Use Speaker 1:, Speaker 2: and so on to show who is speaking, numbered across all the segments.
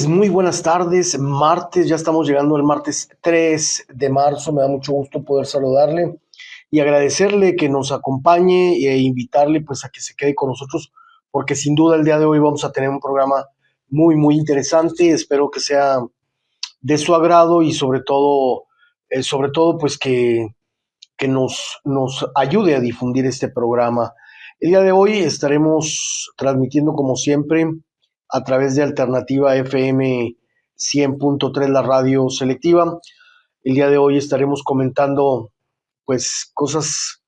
Speaker 1: Muy buenas tardes. Martes, ya estamos llegando al martes 3 de marzo. Me da mucho gusto poder saludarle y agradecerle que nos acompañe e invitarle pues a que se quede con nosotros, porque sin duda el día de hoy vamos a tener un programa muy interesante. Espero que sea de su agrado y sobre todo pues que nos ayude a difundir este programa. El día de hoy estaremos transmitiendo como siempre a través de Alternativa FM 100.3, la radio selectiva. El día de hoy estaremos comentando pues cosas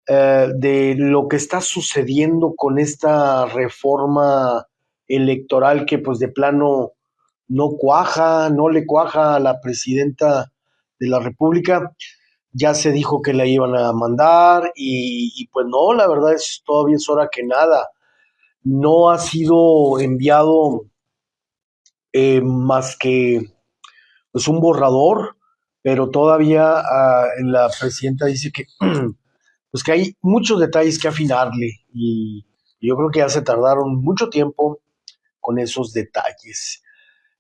Speaker 1: de lo que está sucediendo con esta reforma electoral que pues de plano no le cuaja a la presidenta de la República. Ya se dijo que la iban a mandar y pues no, la verdad todavía es hora que nada. No ha sido enviado más que pues un borrador, pero todavía la presidenta dice que pues que hay muchos detalles que afinarle y yo creo que ya se tardaron mucho tiempo con esos detalles.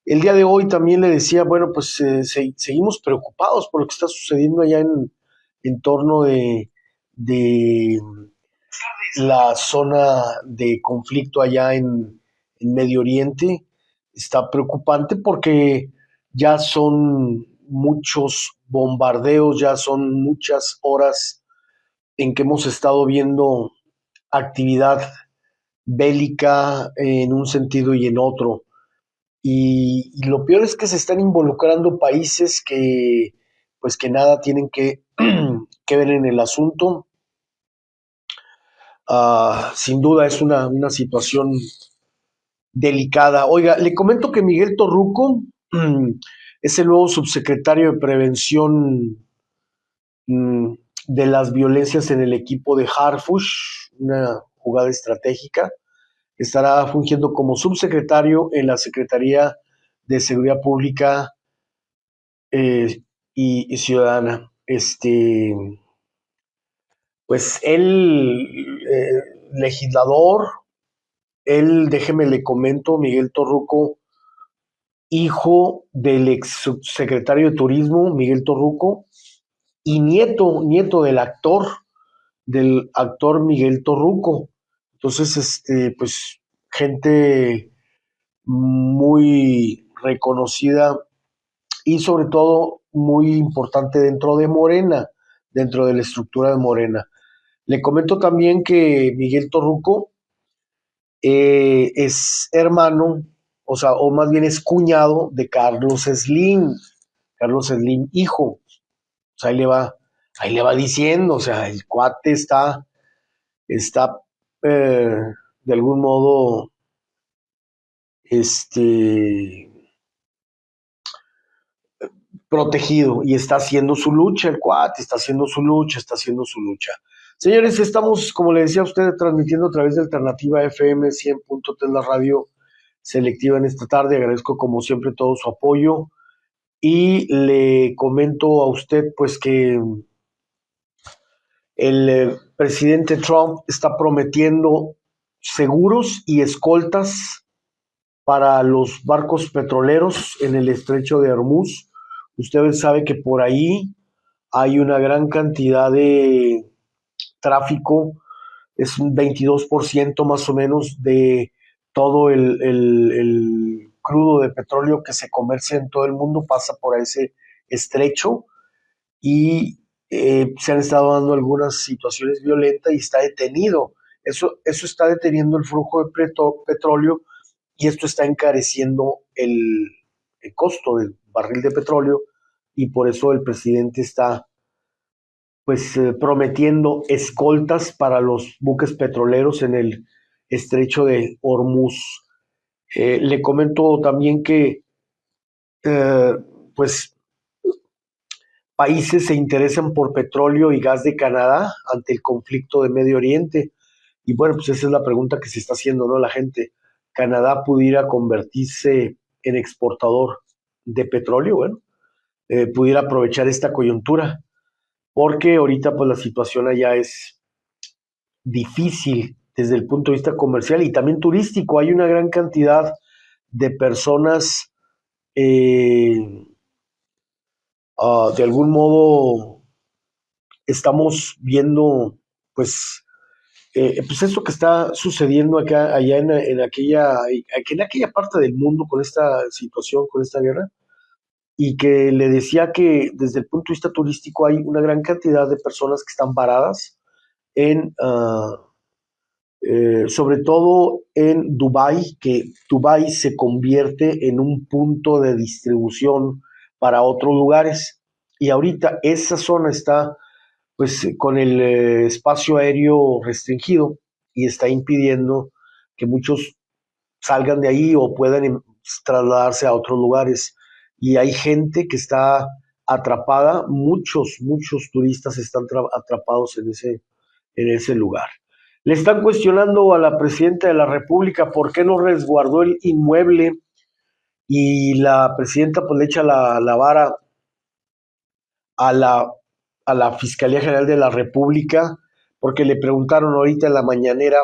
Speaker 1: El día de hoy también le decía, bueno, pues seguimos preocupados por lo que está sucediendo allá en torno de la zona de conflicto allá en Medio Oriente. Está preocupante porque ya son muchos bombardeos, ya son muchas horas en que hemos estado viendo actividad bélica en un sentido y en otro. Y lo peor es que se están involucrando países pues que nada tienen que ver en el asunto. Sin duda es una situación delicada. Oiga, le comento que Miguel Torruco es el nuevo subsecretario de Prevención mm, de las Violencias en el equipo de Harfush, una jugada estratégica. Estará fungiendo como subsecretario en la Secretaría de Seguridad Pública y Ciudadana. Pues él, legislador, déjeme le comento, Miguel Torruco, hijo del ex subsecretario de Turismo, Miguel Torruco, y nieto del actor Miguel Torruco. Entonces, pues, gente muy reconocida y sobre todo muy importante dentro de Morena, dentro de la estructura de Morena. Le comento también que Miguel Torruco es hermano, o más bien es cuñado de Carlos Slim, hijo. O sea, ahí le va diciendo, o sea, el cuate está eh, de algún modo, este, protegido y está haciendo su lucha, el cuate está haciendo su lucha. Señores, estamos, como le decía a usted, transmitiendo a través de Alternativa FM 100.3, la radio selectiva en esta tarde. Agradezco como siempre todo su apoyo y le comento a usted pues que el presidente Trump está prometiendo seguros y escoltas para los barcos petroleros en el estrecho de Hormuz. Usted sabe que por ahí hay una gran cantidad de tráfico, es un 22% más o menos de todo el crudo de petróleo que se comercia en todo el mundo, pasa por ese estrecho y se han estado dando algunas situaciones violentas y está detenido. Eso está deteniendo el flujo de petróleo y esto está encareciendo el costo del barril de petróleo y por eso el presidente está pues prometiendo escoltas para los buques petroleros en el estrecho de Hormuz. Le comento también que eh, pues países se interesan por petróleo y gas de Canadá ante el conflicto de Medio Oriente. Y bueno, pues esa es la pregunta que se está haciendo, ¿no? La gente, ¿Canadá pudiera convertirse en exportador de petróleo? Bueno, pudiera aprovechar esta coyuntura, porque ahorita pues la situación allá es difícil desde el punto de vista comercial y también turístico. Hay una gran cantidad de personas de algún modo estamos viendo pues esto que está sucediendo acá, allá en aquella parte del mundo con esta situación, con esta guerra, y que le decía que desde el punto de vista turístico hay una gran cantidad de personas que están varadas sobre todo en Dubái, que Dubái se convierte en un punto de distribución para otros lugares. Y ahorita esa zona está pues con el espacio aéreo restringido y está impidiendo que muchos salgan de ahí o puedan trasladarse a otros lugares. Y hay gente que está atrapada, muchos turistas están atrapados en ese lugar. Le están cuestionando a la presidenta de la República por qué no resguardó el inmueble y la presidenta pues le echa la vara a la Fiscalía General de la República porque le preguntaron ahorita en la mañanera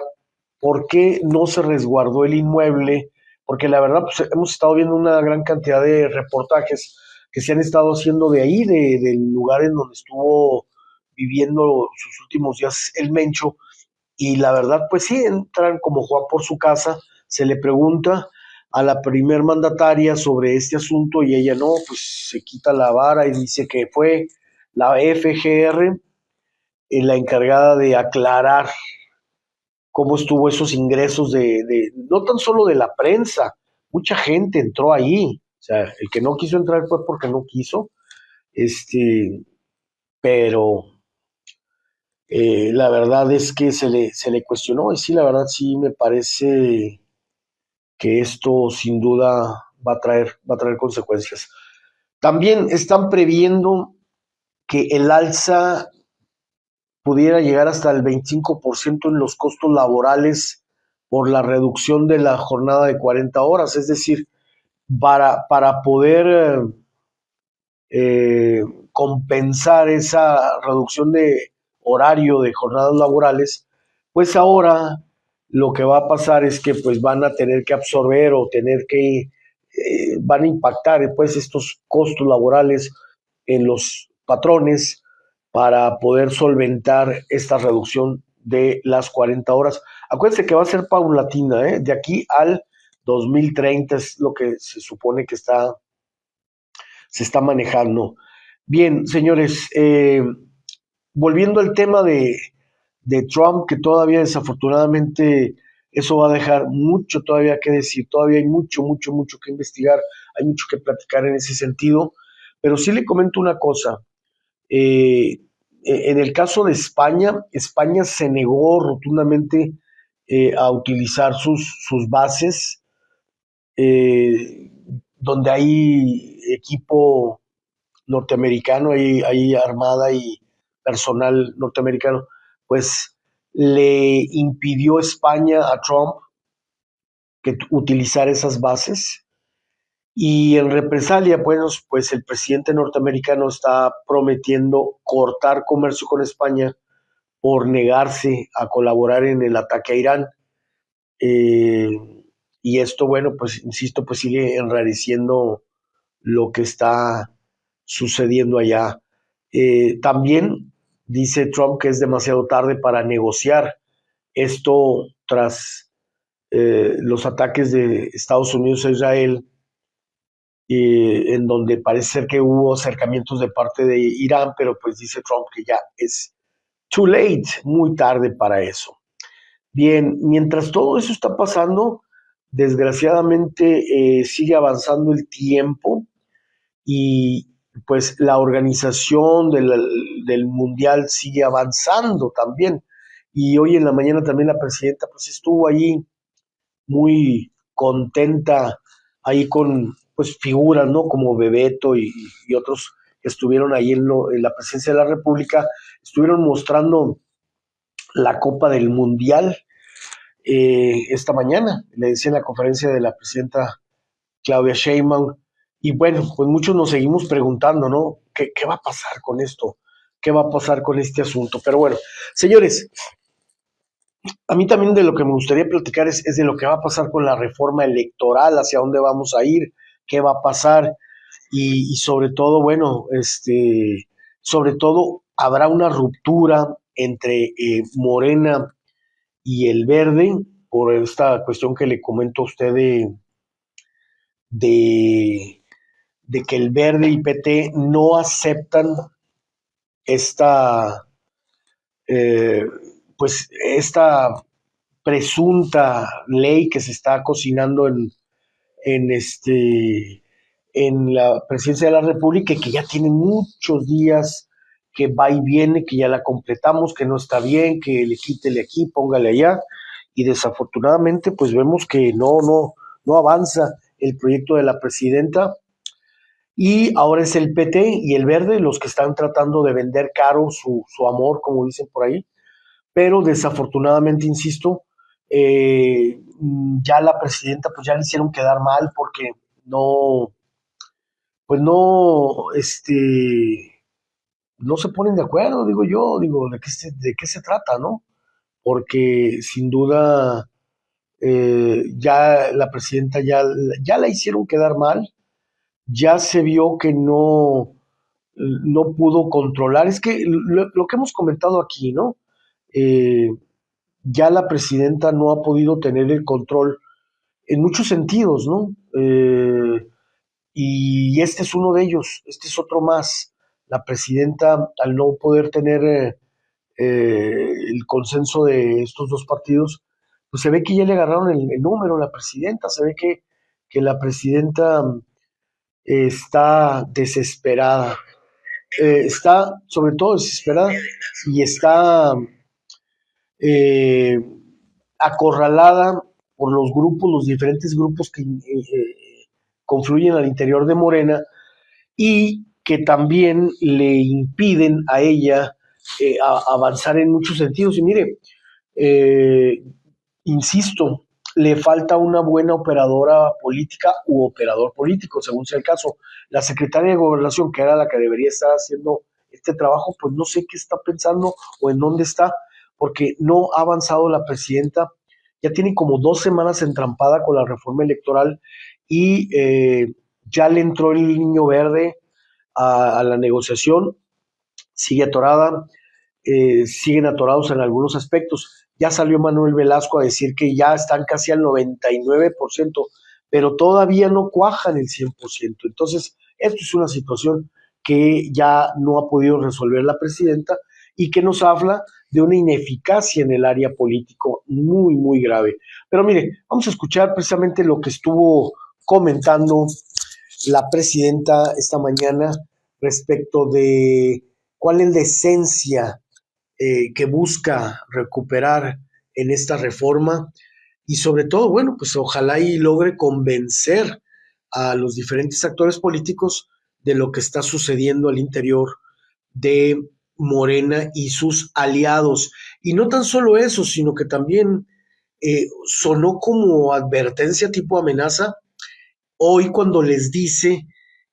Speaker 1: por qué no se resguardó el inmueble, porque la verdad pues, hemos estado viendo una gran cantidad de reportajes que se han estado haciendo de ahí, del lugar en donde estuvo viviendo sus últimos días el Mencho, y la verdad, pues sí, entran como Juan por su casa, se le pregunta a la primer mandataria sobre este asunto y ella no, pues se quita la vara y dice que fue la FGR la encargada de aclarar cómo estuvo esos ingresos no tan solo de la prensa, mucha gente entró ahí, o sea, el que no quiso entrar fue porque no quiso, pero la verdad es que se le cuestionó y sí, la verdad sí me parece que esto sin duda va a traer consecuencias. También están previendo que el alza pudiera llegar hasta el 25% en los costos laborales por la reducción de la jornada de 40 horas, es decir, para poder compensar esa reducción de horario de jornadas laborales, pues ahora lo que va a pasar es que pues van a tener que absorber o van a impactar pues estos costos laborales en los patrones para poder solventar esta reducción de las 40 horas. Acuérdense que va a ser paulatina, ¿eh? De aquí al 2030 es lo que se supone que se está manejando. Bien, señores, volviendo al tema de Trump, que todavía desafortunadamente eso va a dejar mucho todavía que decir, todavía hay mucho que investigar, hay mucho que platicar en ese sentido, pero sí le comento una cosa. En el caso de España, España se negó rotundamente a utilizar sus bases eh, donde hay equipo norteamericano, hay armada y personal norteamericano, pues le impidió España a Trump que utilizara esas bases y en represalia, pues el presidente norteamericano está prometiendo cortar comercio con España por negarse a colaborar en el ataque a Irán. Eh, y esto, bueno, pues insisto, pues sigue enrareciendo lo que está sucediendo allá. También dice Trump que es demasiado tarde para negociar esto tras los ataques de Estados Unidos a Israel, en donde parece ser que hubo acercamientos de parte de Irán, pero pues dice Trump que ya es too late, muy tarde para eso. Bien, mientras todo eso está pasando, desgraciadamente sigue avanzando el tiempo y pues la organización del mundial sigue avanzando también. Y hoy en la mañana también la presidenta pues estuvo ahí muy contenta, ahí con pues figuras, ¿no? Como Bebeto y otros que estuvieron ahí en la presidencia de la República, estuvieron mostrando la Copa del Mundial esta mañana, le decía en la conferencia de la presidenta Claudia Sheinbaum. Y bueno, pues muchos nos seguimos preguntando, ¿no? ¿Qué va a pasar con esto? ¿Qué va a pasar con este asunto? Pero bueno, señores, A mí también de lo que me gustaría platicar es de lo que va a pasar con la reforma electoral, hacia dónde vamos a ir, qué va a pasar y sobre todo, bueno, sobre todo habrá una ruptura entre Morena y el Verde por esta cuestión que le comento a usted de, de que el Verde y PT no aceptan esta, eh, pues esta presunta ley que se está cocinando en en la presidencia de la República y que ya tiene muchos días que va y viene, que ya la completamos, que no está bien, que le quítele aquí, póngale allá, y desafortunadamente pues vemos que no avanza el proyecto de la presidenta y ahora es el PT y el Verde los que están tratando de vender caro su amor, como dicen por ahí, pero desafortunadamente, insisto, ya la presidenta pues ya le hicieron quedar mal porque no, pues no, no se ponen de acuerdo, digo yo, digo, de qué se trata, ¿no? Porque sin duda ya la presidenta ya la hicieron quedar mal, ya se vio que no pudo controlar, es que lo que hemos comentado aquí, ¿no? Eh, ya la presidenta no ha podido tener el control en muchos sentidos, ¿no? Y este es uno de ellos, este es otro más. La presidenta, al no poder tener el consenso de estos dos partidos, pues se ve que ya le agarraron el número a la presidenta, se ve que la presidenta está desesperada, está sobre todo desesperada y está eh, acorralada por los grupos, los diferentes grupos que confluyen al interior de Morena y que también le impiden a ella avanzar en muchos sentidos. Y mire, eh, insisto, le falta una buena operadora política u operador político, según sea el caso. La secretaria de Gobernación, que era la que debería estar haciendo este trabajo, pues no sé qué está pensando o en dónde está, porque no ha avanzado la presidenta. Ya tiene como 2 semanas entrampada con la reforma electoral y ya le entró el niño verde a la negociación, sigue atorada, siguen atorados en algunos aspectos. Ya salió Manuel Velasco a decir que ya están casi al 99%, pero todavía no cuajan el 100%. Entonces, esto es una situación que ya no ha podido resolver la presidenta y que nos habla de una ineficacia en el área político muy, muy grave. Pero mire, vamos a escuchar precisamente lo que estuvo comentando la presidenta esta mañana respecto de cuál es la esencia que busca recuperar en esta reforma y sobre todo, bueno, pues ojalá y logre convencer a los diferentes actores políticos de lo que está sucediendo al interior de Morena y sus aliados. Y no tan solo eso, sino que también sonó como advertencia tipo amenaza hoy cuando les dice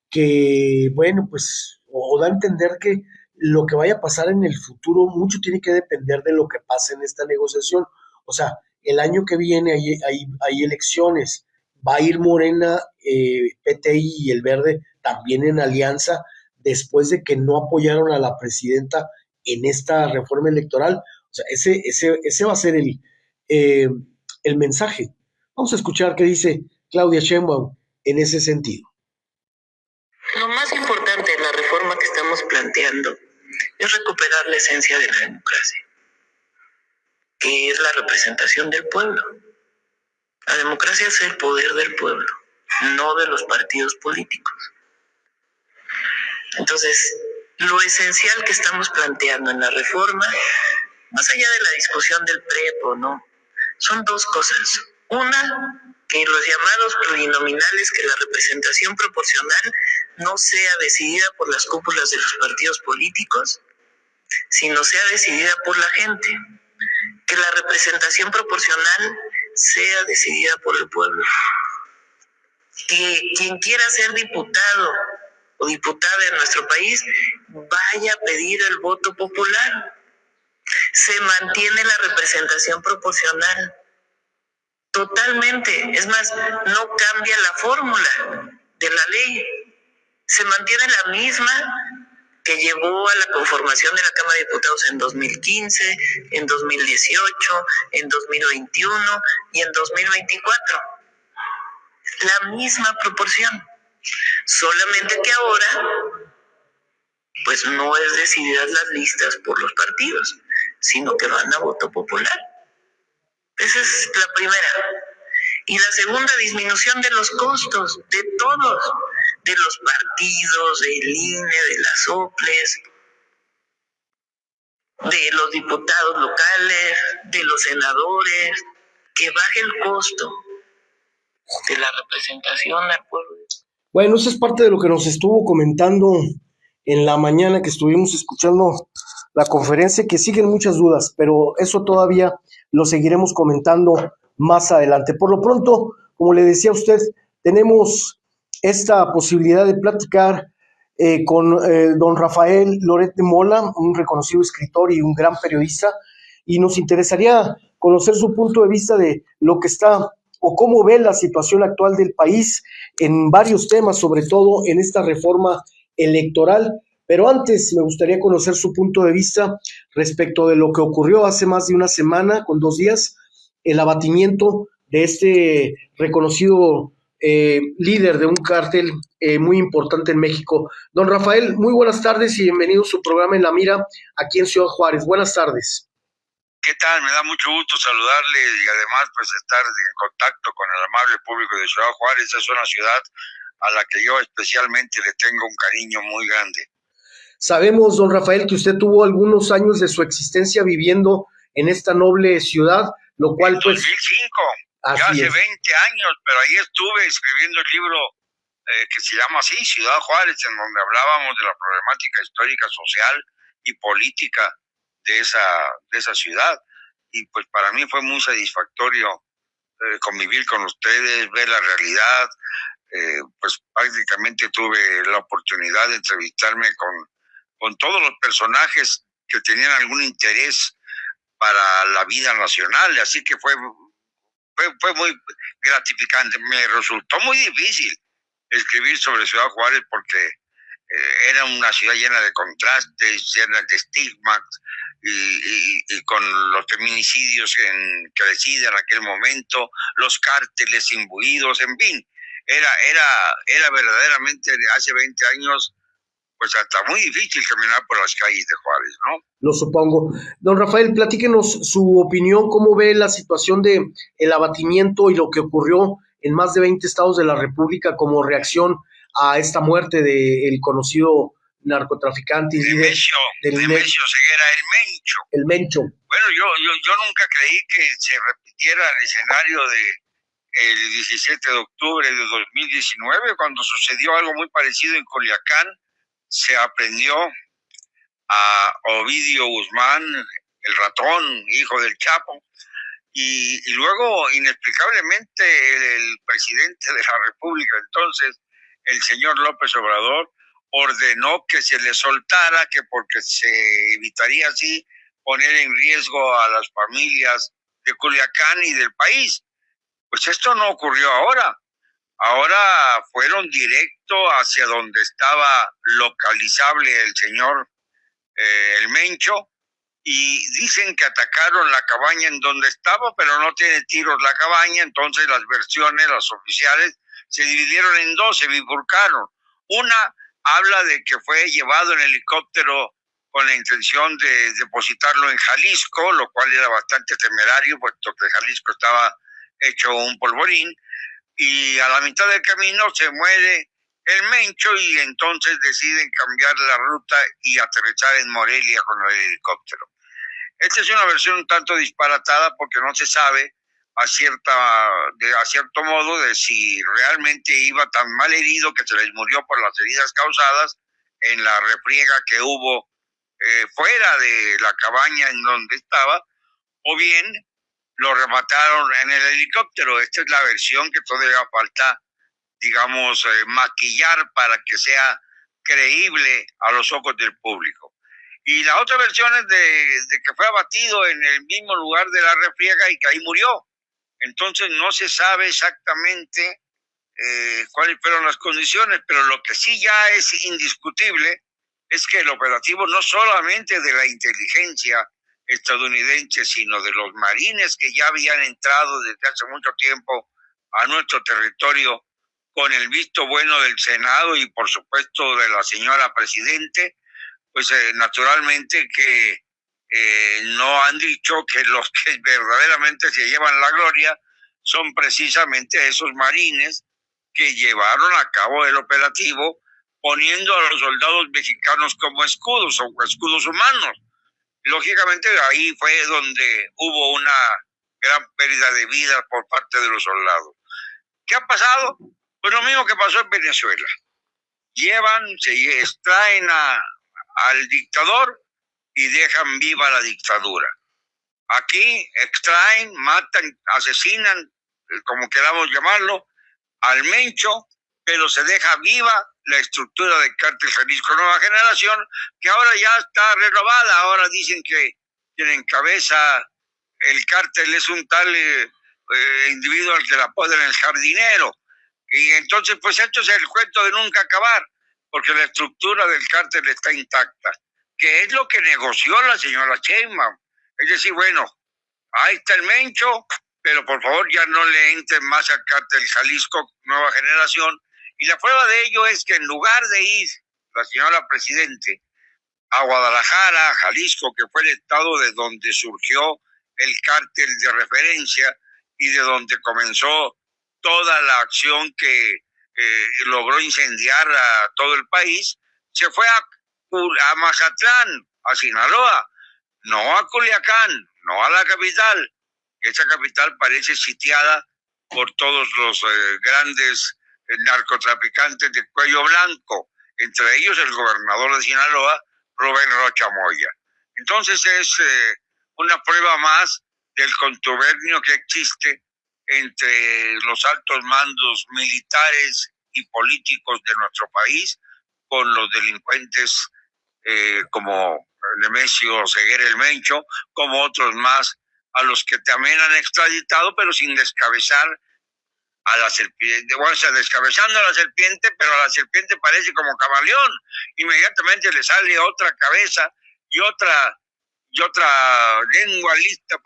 Speaker 1: que, bueno, pues, o da a entender que lo que vaya a pasar en el futuro mucho tiene que depender de lo que pase en esta negociación. O sea, el año que viene hay elecciones, va a ir Morena, PTI y el Verde también en alianza después de que no apoyaron a la presidenta en esta reforma electoral. O sea, ese va a ser eh, el mensaje. Vamos a escuchar qué dice Claudia Sheinbaum en ese sentido.
Speaker 2: Lo más importante en la reforma que estamos planteando es recuperar la esencia de la democracia, que es la representación del pueblo. La democracia es el poder del pueblo, no de los partidos políticos. Entonces, lo esencial que estamos planteando en la reforma, más allá de la discusión del PREP o no, son dos cosas. Una, que los llamados plurinominales, que la representación proporcional no sea decidida por las cúpulas de los partidos políticos, sino sea decidida por la gente. Que la representación proporcional sea decidida por el pueblo. Que quien quiera ser diputado o diputada en nuestro país vaya a pedir el voto popular. se mantiene la representación proporcional. Totalmente. Es más, no cambia la fórmula de la ley. Se mantiene la misma que llevó a la conformación de la Cámara de Diputados en 2015, en 2018, en 2021 y en 2024. La misma proporción. Solamente que ahora, pues no es decididas las listas por los partidos, sino que van a voto popular. Esa es la primera. Y la segunda, disminución de los costos de todos, de los partidos, del INE, de las OPLES, de los diputados locales, de los senadores, que baje el costo de la representación al pueblo.
Speaker 1: Bueno, eso es parte de lo que nos estuvo comentando en la mañana que estuvimos escuchando la conferencia, que siguen muchas dudas, pero eso todavía lo seguiremos comentando más adelante. Por lo pronto, como le decía a usted, tenemos esta posibilidad de platicar con don Rafael Loret de Mola, un reconocido escritor y un gran periodista, y nos interesaría conocer su punto de vista de lo que está o cómo ve la situación actual del país en varios temas, sobre todo en esta reforma electoral. Pero antes me gustaría conocer su punto de vista respecto de lo que ocurrió hace más de una semana, con 2 días, el abatimiento de este reconocido líder de un cártel muy importante en México. Don Rafael, muy buenas tardes y bienvenido a su programa En la Mira, aquí en Ciudad Juárez. Buenas tardes.
Speaker 3: ¿Qué tal? Me da mucho gusto saludarle y además pues estar en contacto con el amable público de Ciudad Juárez. Es una ciudad a la que yo especialmente le tengo un cariño muy grande.
Speaker 1: Sabemos, don Rafael, que usted tuvo algunos años de su existencia viviendo en esta noble ciudad, lo cual
Speaker 3: en 2005, ya hace 20 años, pero ahí estuve escribiendo el libro que se llama así, Ciudad Juárez, en donde hablábamos de la problemática histórica, social y política de esa ciudad. Y pues para mí fue muy satisfactorio convivir con ustedes, ver la realidad. Pues prácticamente tuve la oportunidad de entrevistarme con todos los personajes que tenían algún interés para la vida nacional, así que fue muy gratificante. Me resultó muy difícil escribir sobre Ciudad Juárez porque era una ciudad llena de contrastes, llena de estigmas, y con los feminicidios crecidos en aquel momento, los cárteles imbuidos, en fin, era verdaderamente hace 20 años, pues hasta muy difícil caminar por las calles de Juárez, ¿no?
Speaker 1: Lo supongo. Don Rafael, platíquenos su opinión, cómo ve la situación de el abatimiento y lo que ocurrió en más de 20 estados de la República como reacción a esta muerte del conocido narcotraficante y líder
Speaker 3: Nemesio Ceguera, el Mencho.
Speaker 1: El Mencho.
Speaker 3: Bueno, yo nunca creí que se repitiera el escenario el 17 de octubre de 2019, cuando sucedió algo muy parecido en Culiacán. Se aprendió a Ovidio Guzmán, el ratón, hijo del Chapo, y luego, inexplicablemente, el presidente de la República, entonces, el señor López Obrador, ordenó que se le soltara, que porque se evitaría así poner en riesgo a las familias de Culiacán y del país. Pues esto no ocurrió ahora. Ahora fueron directo hacia donde estaba localizable el señor el Mencho, y dicen que atacaron la cabaña en donde estaba, pero no tiene tiros la cabaña. Entonces las versiones, las oficiales, se dividieron en dos, se bifurcaron. Una habla de que fue llevado en helicóptero con la intención de depositarlo en Jalisco, lo cual era bastante temerario, puesto que Jalisco estaba hecho un polvorín, y a la mitad del camino se muere el Mencho y entonces deciden cambiar la ruta y aterrizar en Morelia con el helicóptero. Esta es una versión un tanto disparatada porque no se sabe a cierto modo de si realmente iba tan mal herido que se les murió por las heridas causadas en la refriega que hubo fuera de la cabaña en donde estaba, o bien lo remataron en el helicóptero. Esta es la versión que todavía falta, digamos, maquillar para que sea creíble a los ojos del público. Y la otra versión es de que fue abatido en el mismo lugar de la refriega y que ahí murió. Entonces no se sabe exactamente cuáles fueron las condiciones, pero lo que sí ya es indiscutible es que el operativo no solamente de la inteligencia estadounidense, sino de los marines que ya habían entrado desde hace mucho tiempo a nuestro territorio con el visto bueno del Senado y por supuesto de la señora Presidente, pues naturalmente que no han dicho que los que verdaderamente se llevan la gloria son precisamente esos marines que llevaron a cabo el operativo poniendo a los soldados mexicanos como escudos o escudos humanos. Lógicamente ahí fue donde hubo una gran pérdida de vidas por parte de los soldados. ¿Qué ha pasado? Pues lo mismo que pasó en Venezuela. Se extraen al dictador y dejan viva la dictadura. Aquí extraen, matan, asesinan, como queramos llamarlo, al Mencho, pero se deja viva la estructura del Cártel Jalisco Nueva Generación, que ahora ya está renovada. Ahora dicen que quien encabeza el cártel es un tal individuo al que le apodan el jardinero. Y entonces, pues esto es el cuento de nunca acabar, porque la estructura del cártel está intacta, que es lo que negoció la señora Sheinbaum. Es decir, bueno, ahí está el Mencho, pero por favor ya no le entren más al cártel Jalisco Nueva Generación. Y la prueba de ello es que en lugar de ir la señora Presidente a Guadalajara, a Jalisco, que fue el estado de donde surgió el cártel de referencia y de donde comenzó toda la acción que logró incendiar a todo el país, se fue a Mazatlán, a Sinaloa, no a Culiacán, no a la capital. Esa capital parece sitiada por todos los grandes narcotraficantes de cuello blanco, entre ellos el gobernador de Sinaloa, Rubén Rocha Moya. Entonces es una prueba más del contubernio que existe entre los altos mandos militares y políticos de nuestro país con los delincuentes como Nemesio Ceguera el Mencho, como otros más, a los que también han extraditado, pero sin descabezar a la serpiente. Bueno, o sea, descabezando a la serpiente, pero a la serpiente parece como camaleón. Inmediatamente le sale otra cabeza y otra lengua lista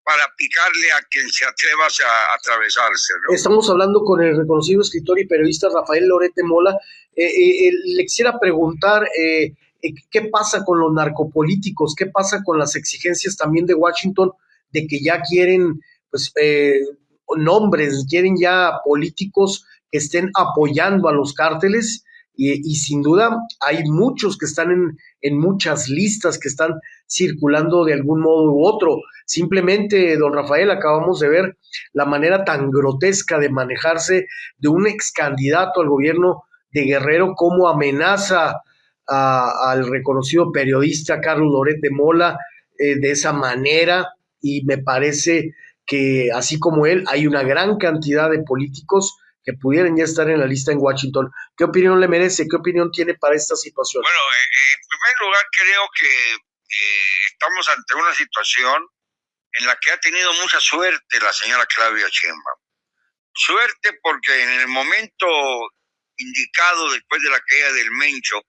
Speaker 3: para picarle a quien se atreva a atravesarse, ¿no?
Speaker 1: Estamos hablando con el reconocido escritor y periodista Rafael Loret de Mola. Le quisiera preguntar qué pasa con los narcopolíticos, qué pasa con las exigencias también de Washington de que ya quieren pues nombres, quieren ya políticos que estén apoyando a los cárteles y sin duda hay muchos que están en muchas listas que están circulando de algún modo u otro. Simplemente, don Rafael, acabamos de ver la manera tan grotesca de manejarse de un ex candidato al gobierno de Guerrero, cómo amenaza al reconocido periodista Carlos Loret de Mola de esa manera, y me parece que así como él hay una gran cantidad de políticos que pudieran ya estar en la lista en Washington. ¿Qué opinión le merece? ¿Qué opinión tiene para esta situación?
Speaker 3: Bueno, en primer lugar creo que estamos ante una situación en la que ha tenido mucha suerte la señora Claudia Sheinbaum. Suerte porque en el momento indicado después de la caída del Mencho,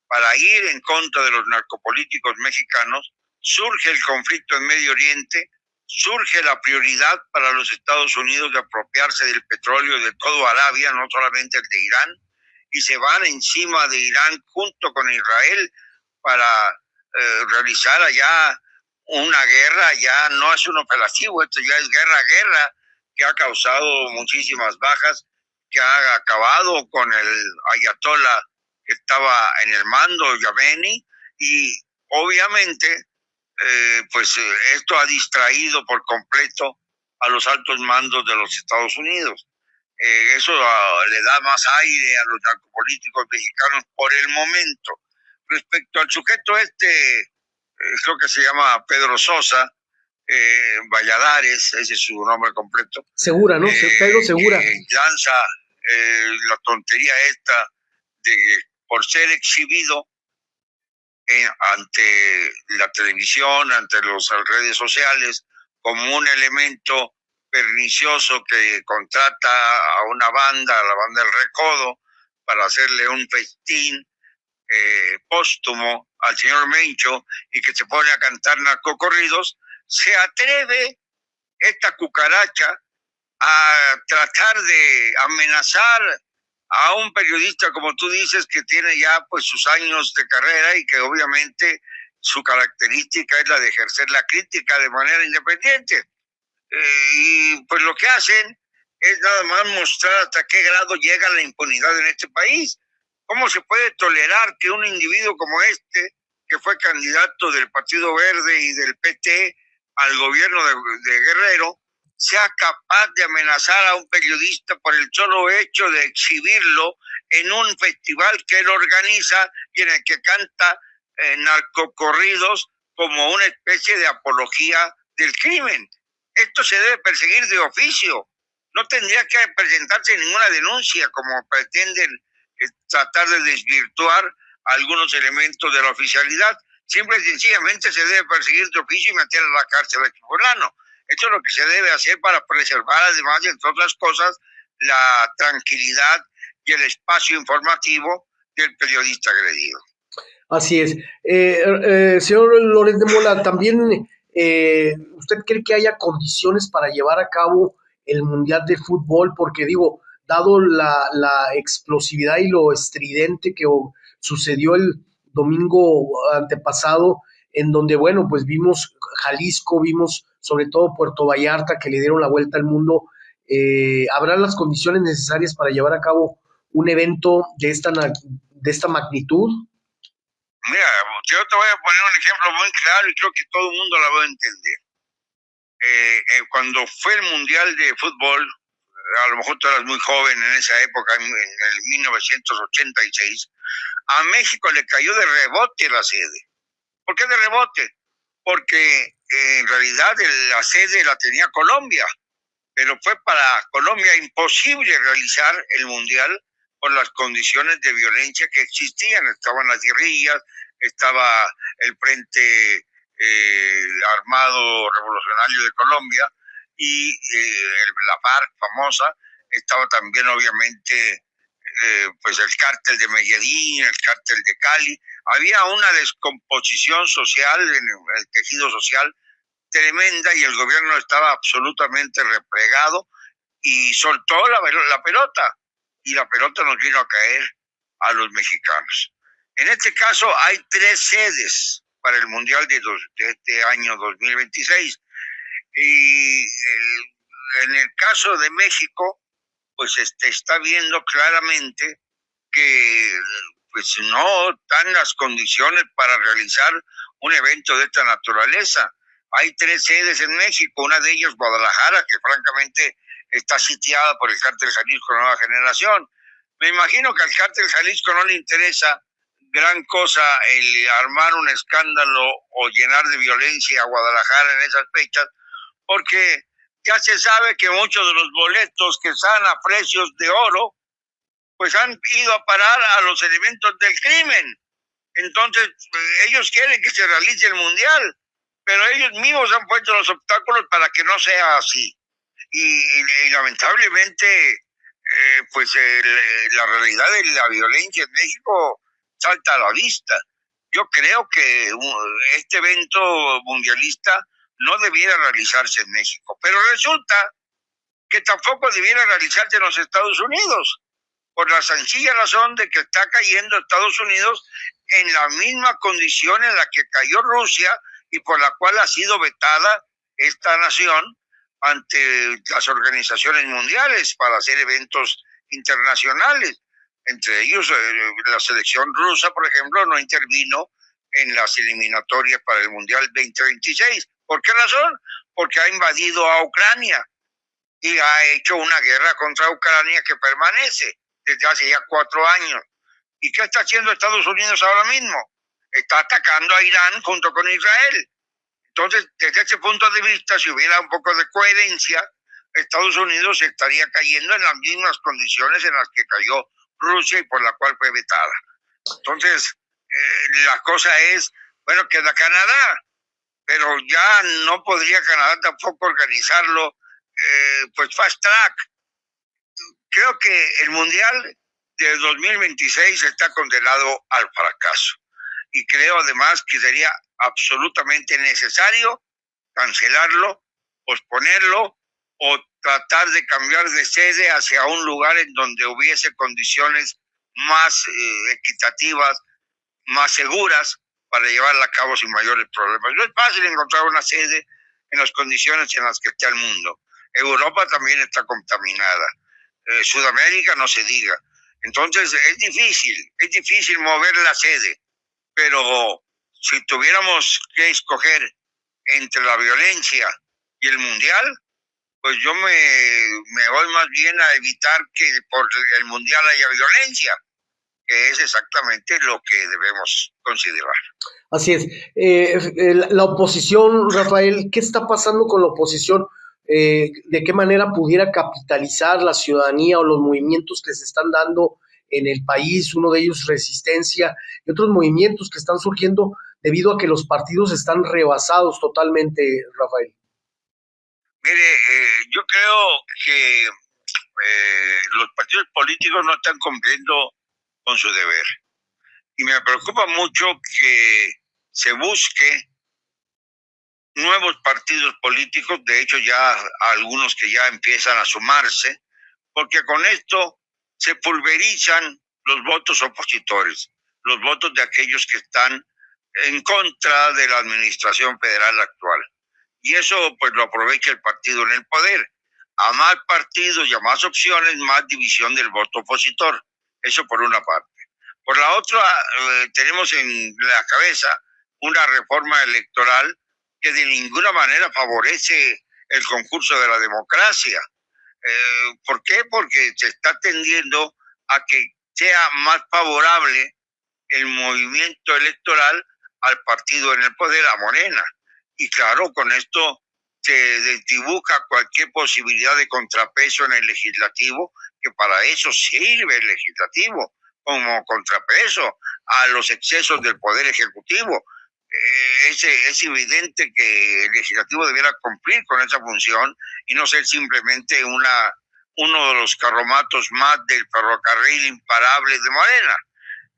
Speaker 3: para ir en contra de los narcopolíticos mexicanos, surge el conflicto en Medio Oriente, surge la prioridad para los Estados Unidos de apropiarse del petróleo de todo Arabia, no solamente el de Irán, y se van encima de Irán junto con Israel para realizar allá una guerra. Ya no es un operativo, esto ya es guerra, que ha causado muchísimas bajas, que ha acabado con el ayatollah que estaba en el mando, Yameni, y obviamente esto ha distraído por completo a los altos mandos de los Estados Unidos. Eso le da más aire a los narcopolíticos mexicanos por el momento. Respecto al sujeto creo que se llama Pedro Sosa, Valladares, ese es su nombre completo.
Speaker 1: Segura, ¿no? Pedro Segura.
Speaker 3: Lanza la tontería esta de por ser exhibido ante la televisión, ante las redes sociales, como un elemento pernicioso que contrata a una banda, a la banda del Recodo, para hacerle un festín póstumo al señor Mencho y que se pone a cantar narcocorridos, se atreve esta cucaracha a tratar de amenazar a un periodista, como tú dices, que tiene ya pues sus años de carrera y que obviamente su característica es la de ejercer la crítica de manera independiente. Y pues lo que hacen es nada más mostrar hasta qué grado llega la impunidad en este país. ¿Cómo se puede tolerar que un individuo como este, que fue candidato del Partido Verde y del PT al gobierno de Guerrero, sea capaz de amenazar a un periodista por el solo hecho de exhibirlo en un festival que él organiza y en el que canta narcocorridos como una especie de apología del crimen? Esto se debe perseguir de oficio. No tendría que presentarse ninguna denuncia como pretenden tratar de desvirtuar algunos elementos de la oficialidad. Simple y sencillamente se debe perseguir de oficio y meter a la cárcel a fulano. Esto es lo que se debe hacer para preservar, además de entre otras cosas, la tranquilidad y el espacio informativo del periodista agredido.
Speaker 1: Así es. Señor Loret de Mola, también ¿usted cree que haya condiciones para llevar a cabo el Mundial de Fútbol? Porque digo, dado la explosividad y lo estridente que sucedió el domingo antepasado, en donde, bueno, pues vimos Jalisco, vimos sobre todo Puerto Vallarta, que le dieron la vuelta al mundo, ¿habrá las condiciones necesarias para llevar a cabo un evento de esta magnitud?
Speaker 3: Mira, yo te voy a poner un ejemplo muy claro y creo que todo el mundo la va a entender. Cuando fue el Mundial de Fútbol, a lo mejor tú eras muy joven en esa época, en el 1986, a México le cayó de rebote la sede. ¿Por qué de rebote? Porque en realidad la sede la tenía Colombia, pero fue para Colombia imposible realizar el Mundial por las condiciones de violencia que existían. Estaban las guerrillas, estaba el Frente Armado Revolucionario de Colombia y la FARC famosa, estaba también obviamente pues el cártel de Medellín, el cártel de Cali. Había una descomposición social en el tejido social tremenda y el gobierno estaba absolutamente replegado y soltó la pelota y la pelota nos vino a caer a los mexicanos. En este caso hay 3 sedes para el Mundial de este año 2026 y en el caso de México pues está viendo claramente que pues no dan las condiciones para realizar un evento de esta naturaleza. Hay 3 sedes en México, una de ellas Guadalajara, que francamente está sitiada por el Cártel Jalisco Nueva Generación. Me imagino que al Cártel Jalisco no le interesa gran cosa el armar un escándalo o llenar de violencia a Guadalajara en esas fechas, porque ya se sabe que muchos de los boletos que están a precios de oro, pues han ido a parar a los elementos del crimen. Entonces, ellos quieren que se realice el Mundial, pero ellos mismos han puesto los obstáculos para que no sea así. Y lamentablemente, pues la realidad de la violencia en México salta a la vista. Yo creo que este evento mundialista no debiera realizarse en México, pero resulta que tampoco debiera realizarse en los Estados Unidos, por la sencilla razón de que está cayendo Estados Unidos en la misma condición en la que cayó Rusia y por la cual ha sido vetada esta nación ante las organizaciones mundiales para hacer eventos internacionales. Entre ellos, la selección rusa, por ejemplo, no intervino en las eliminatorias para el Mundial 2026. ¿Por qué razón? Porque ha invadido a Ucrania y ha hecho una guerra contra Ucrania que permanece desde hace ya 4 años. ¿Y qué está haciendo Estados Unidos ahora mismo? Está atacando a Irán junto con Israel. Entonces, desde ese punto de vista, si hubiera un poco de coherencia, Estados Unidos estaría cayendo en las mismas condiciones en las que cayó Rusia y por la cual fue vetada. Entonces, La cosa es, bueno, queda Canadá, pero ya no podría Canadá tampoco organizarlo, pues fast track. Creo que el Mundial de 2026 está condenado al fracaso. Y creo además que sería absolutamente necesario cancelarlo, posponerlo o tratar de cambiar de sede hacia un lugar en donde hubiese condiciones más equitativas, más seguras para llevarla a cabo sin mayores problemas. No es fácil encontrar una sede en las condiciones en las que está el mundo. Europa también está contaminada. Sudamérica no se diga. Entonces es difícil mover la sede, pero si tuviéramos que escoger entre la violencia y el mundial, pues yo me voy más bien a evitar que por el mundial haya violencia, que es exactamente lo que debemos considerar.
Speaker 1: Así es. La oposición, Rafael, ¿qué está pasando con la oposición? ¿De qué manera pudiera capitalizar la ciudadanía o los movimientos que se están dando en el país? Uno de ellos, Resistencia, y otros movimientos que están surgiendo debido a que los partidos están rebasados totalmente, Rafael.
Speaker 3: Mire, yo creo que los partidos políticos no están cumpliendo con su deber. Y me preocupa mucho que se busque nuevos partidos políticos, de hecho ya algunos que ya empiezan a sumarse, porque con esto se pulverizan los votos opositores, los votos de aquellos que están en contra de la administración federal actual. Y eso pues lo aprovecha el partido en el poder. A más partidos y a más opciones, más división del voto opositor. Eso por una parte. Por la otra, tenemos en la cabeza una reforma electoral que de ninguna manera favorece el concurso de la democracia. ¿Por qué? Porque se está tendiendo a que sea más favorable el movimiento electoral al partido en el poder, a Morena. Y claro, con esto se desdibuja cualquier posibilidad de contrapeso en el legislativo, que para eso sirve el legislativo, como contrapeso a los excesos del poder ejecutivo. Es evidente que el legislativo debiera cumplir con esa función y no ser simplemente uno de los carromatos más del ferrocarril imparable de Morena.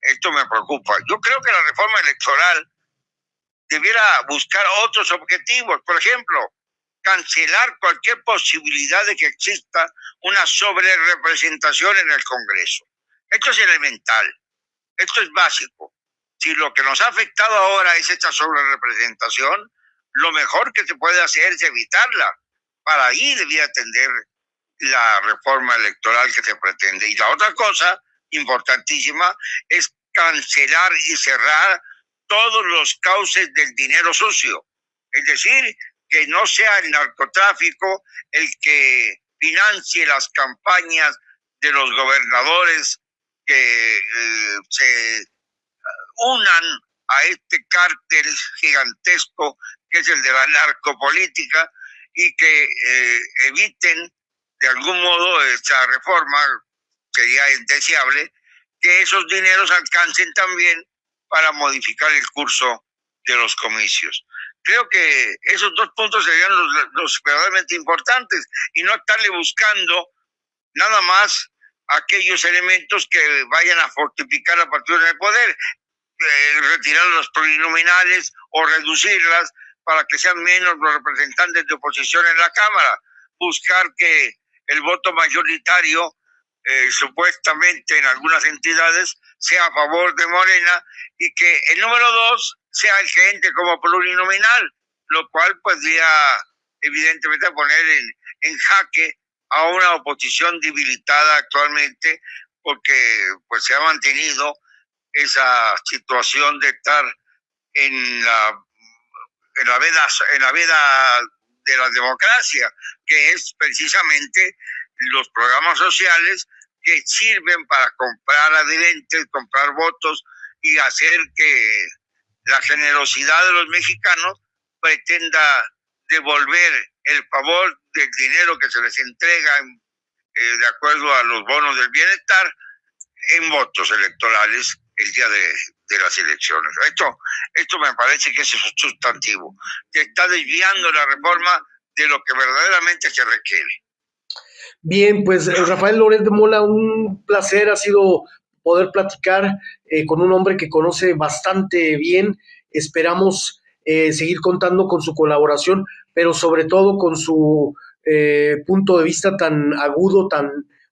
Speaker 3: Esto me preocupa. Yo creo que la reforma electoral debiera buscar otros objetivos. Por ejemplo, cancelar cualquier posibilidad de que exista una sobrerepresentación en el Congreso. Esto es elemental. Esto es básico. Si lo que nos ha afectado ahora es esta sobrerepresentación, lo mejor que se puede hacer es evitarla. Para ahí debía atender la reforma electoral que se pretende. Y la otra cosa importantísima es cancelar y cerrar todos los cauces del dinero sucio. Es decir, que no sea el narcotráfico el que financie las campañas de los gobernadores que se unan a este cártel gigantesco que es el de la narcopolítica y que eviten de algún modo esta reforma, sería indeseable, que esos dineros alcancen también para modificar el curso de los comicios. Creo que esos dos puntos serían los verdaderamente importantes y no estarle buscando nada más aquellos elementos que vayan a fortificar a partir del poder, retirar los plurinominales o reducirlas para que sean menos los representantes de oposición en la Cámara, buscar que el voto mayoritario supuestamente en algunas entidades sea a favor de Morena y que el número 2 sea el que entre como plurinominal, lo cual podría evidentemente poner en jaque a una oposición debilitada actualmente porque pues se ha mantenido esa situación de estar en la veda de la democracia, que es precisamente los programas sociales que sirven para comprar adherentes, comprar votos y hacer que la generosidad de los mexicanos pretenda devolver el favor del dinero que se les entrega de acuerdo a los bonos del bienestar en votos electorales el día de las elecciones. Esto me parece que es sustantivo, que está desviando la reforma de lo que verdaderamente se requiere.
Speaker 1: Bien, pues Rafael Loret de Mola, un placer ha sido poder platicar con un hombre que conoce bastante bien. Esperamos seguir contando con su colaboración, pero sobre todo con su punto de vista tan agudo, tan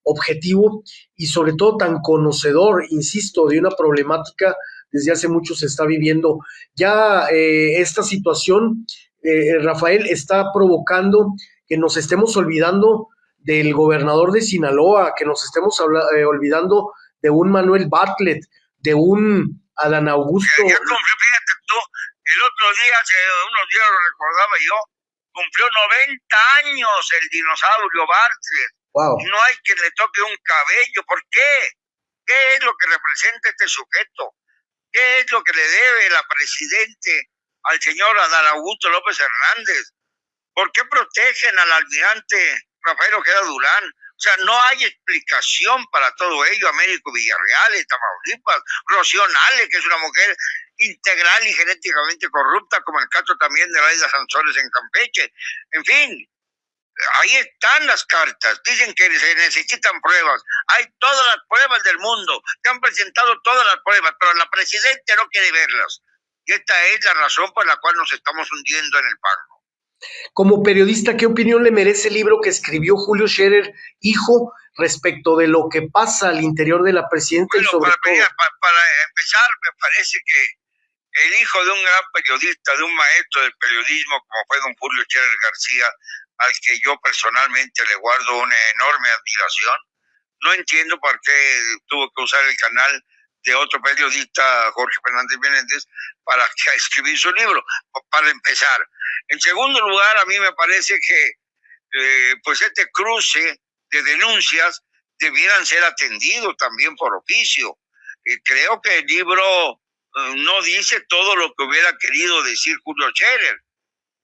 Speaker 1: objetivo y sobre todo tan conocedor, insisto, de una problemática desde hace mucho se está viviendo. Ya esta situación, Rafael, está provocando que nos estemos olvidando del gobernador de Sinaloa, que nos estemos olvidando de un Manuel Bartlett, de un Adán Augusto.
Speaker 3: Fíjate tú, el otro día, hace unos días lo recordaba yo, cumplió 90 años el dinosaurio Bartlett.
Speaker 1: Wow.
Speaker 3: No hay quien le toque un cabello. ¿Por qué? ¿Qué es lo que representa este sujeto? ¿Qué es lo que le debe la presidente al señor Adán Augusto López Hernández? ¿Por qué protegen al almirante Rafael Ojeda Durán? O sea, no hay explicación para todo ello. Américo Villarreal, en Tamaulipas, Rocío Nale, que es una mujer integral y genéticamente corrupta, como el caso también de Laida Sansores en Campeche. En fin, ahí están las cartas. Dicen que se necesitan pruebas. Hay todas las pruebas del mundo. Se han presentado todas las pruebas, pero la presidenta no quiere verlas. Y esta es la razón por la cual nos estamos hundiendo en el fango.
Speaker 1: Como periodista, ¿qué opinión le merece el libro que escribió Julio Scherer, hijo, respecto de lo que pasa al interior de la presidencia?
Speaker 3: Bueno,
Speaker 1: y sobre todo...
Speaker 3: para empezar, me parece que el hijo de un gran periodista, de un maestro del periodismo como fue don Julio Scherer García, al que yo personalmente le guardo una enorme admiración, no entiendo por qué tuvo que usar el canal de otro periodista, Jorge Fernández Menéndez, para escribir su libro, para empezar. En segundo lugar, a mí me parece que pues este cruce de denuncias debieran ser atendidos también por oficio. Creo que el libro no dice todo lo que hubiera querido decir Julio Scherer,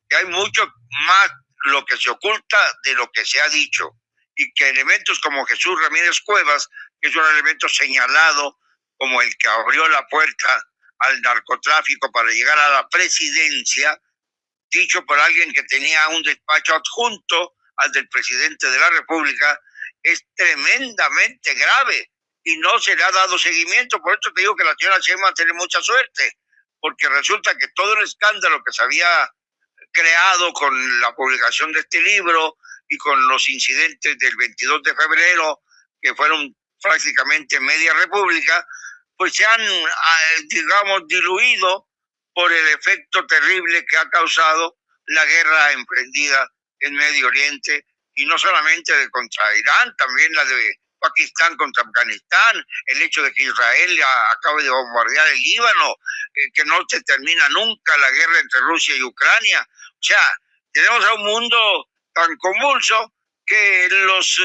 Speaker 3: que hay mucho más lo que se oculta de lo que se ha dicho, y que elementos como Jesús Ramírez Cuevas, que es un elemento señalado como el que abrió la puerta al narcotráfico para llegar a la presidencia, dicho por alguien que tenía un despacho adjunto al del presidente de la República, es tremendamente grave y no se le ha dado seguimiento. Por eso te digo que la señora Sheinbaum tiene mucha suerte, porque resulta que todo el escándalo que se había creado con la publicación de este libro y con los incidentes del 22 de febrero, que fueron prácticamente media república, pues se han, digamos, diluido por el efecto terrible que ha causado la guerra emprendida en Medio Oriente, y no solamente contra Irán, también la de Pakistán contra Afganistán, el hecho de que Israel acabe de bombardear el Líbano, que no se termina nunca la guerra entre Rusia y Ucrania. O sea, tenemos a un mundo tan convulso que los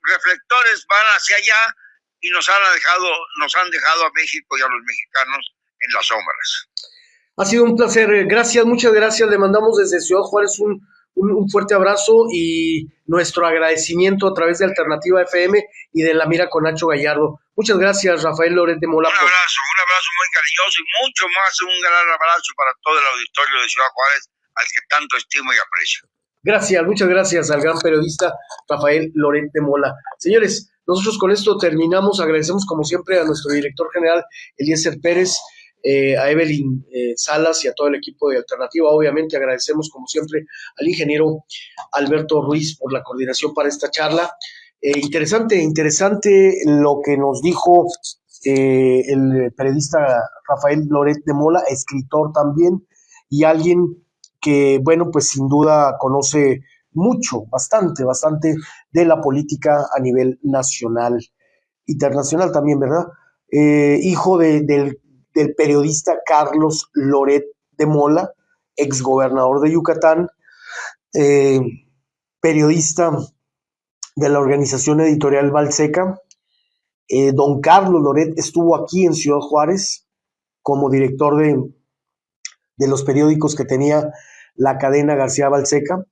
Speaker 3: reflectores van hacia allá y nos han dejado a México y a los mexicanos en las sombras.
Speaker 1: Ha sido un placer, gracias, muchas gracias, le mandamos desde Ciudad Juárez un fuerte abrazo y nuestro agradecimiento a través de Alternativa FM y de La Mira con Nacho Gallardo. Muchas gracias, Rafael Loret de Mola.
Speaker 3: Un abrazo muy cariñoso y mucho más, un gran abrazo para todo el auditorio de Ciudad Juárez, al que tanto estimo y aprecio.
Speaker 1: Gracias, muchas gracias al gran periodista Rafael Loret de Mola. Señores, nosotros con esto terminamos. Agradecemos como siempre a nuestro director general Eliezer Pérez, a Evelyn Salas y a todo el equipo de Alternativa. Obviamente agradecemos como siempre al ingeniero Alberto Ruiz por la coordinación para esta charla. Interesante lo que nos dijo el periodista Rafael Loret de Mola, escritor también, y alguien que, bueno, pues sin duda conoce mucho, bastante de la política a nivel nacional, internacional también, ¿verdad? Hijo del periodista Carlos Loret de Mola, exgobernador de Yucatán, periodista de la organización editorial Valseca. Don Carlos Loret estuvo aquí en Ciudad Juárez como director de los periódicos que tenía la cadena García Valseca.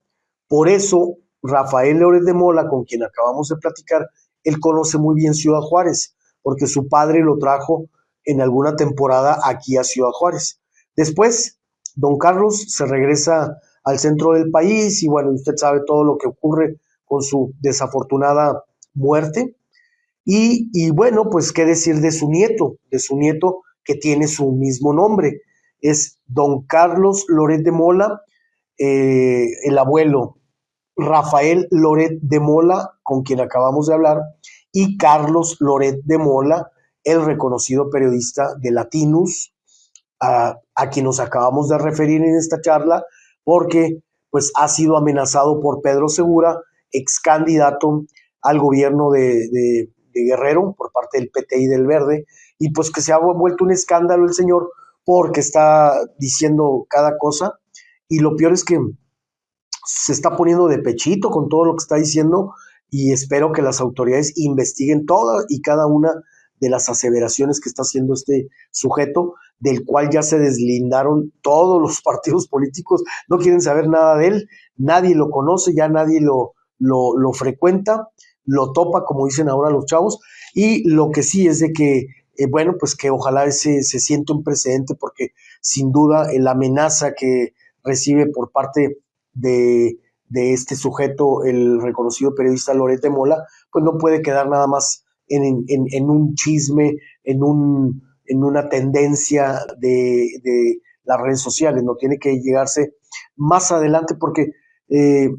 Speaker 1: Por eso Rafael Loret de Mola, con quien acabamos de platicar, él conoce muy bien Ciudad Juárez, porque su padre lo trajo en alguna temporada aquí a Ciudad Juárez. Después, don Carlos se regresa al centro del país y bueno, usted sabe todo lo que ocurre con su desafortunada muerte. Y bueno, pues qué decir de su nieto que tiene su mismo nombre. Es don Carlos Loret de Mola, el abuelo Rafael Loret de Mola, con quien acabamos de hablar, y Carlos Loret de Mola, el reconocido periodista de Latinus, a quien nos acabamos de referir en esta charla, porque pues ha sido amenazado por Pedro Segura, ex candidato al gobierno de Guerrero por parte del PT y del Verde, y pues que se ha vuelto un escándalo el señor porque está diciendo cada cosa, y lo peor es que se está poniendo de pechito con todo lo que está diciendo, y espero que las autoridades investiguen todas y cada una de las aseveraciones que está haciendo este sujeto, del cual ya se deslindaron todos los partidos políticos, no quieren saber nada de él, nadie lo conoce, ya nadie lo frecuenta, lo topa, como dicen ahora los chavos, y lo que sí es de que, bueno, pues que ojalá se siente un precedente, porque sin duda la amenaza que recibe por parte de este sujeto, el reconocido periodista Loret de Mola, pues no puede quedar nada más en un chisme, en una tendencia de las redes sociales, no tiene que llegarse más adelante porque es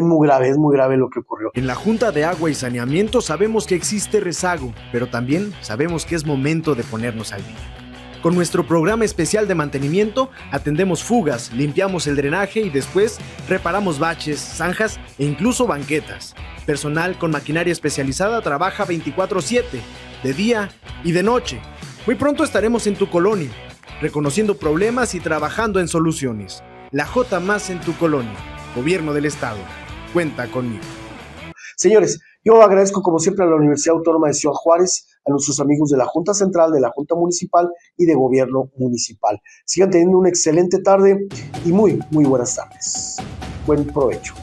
Speaker 1: muy grave lo que ocurrió.
Speaker 4: En la Junta de Agua y Saneamiento sabemos que existe rezago, pero también sabemos que es momento de ponernos al día. Con nuestro programa especial de mantenimiento, atendemos fugas, limpiamos el drenaje y después reparamos baches, zanjas e incluso banquetas. Personal con maquinaria especializada trabaja 24/7, de día y de noche. Muy pronto estaremos en tu colonia, reconociendo problemas y trabajando en soluciones. La J más en tu colonia. Gobierno del Estado. Cuenta conmigo.
Speaker 1: Señores, yo agradezco como siempre a la Universidad Autónoma de Ciudad Juárez, a nuestros amigos de la Junta Central, de la Junta Municipal y de Gobierno Municipal. Sigan teniendo una excelente tarde y muy buenas tardes. Buen provecho.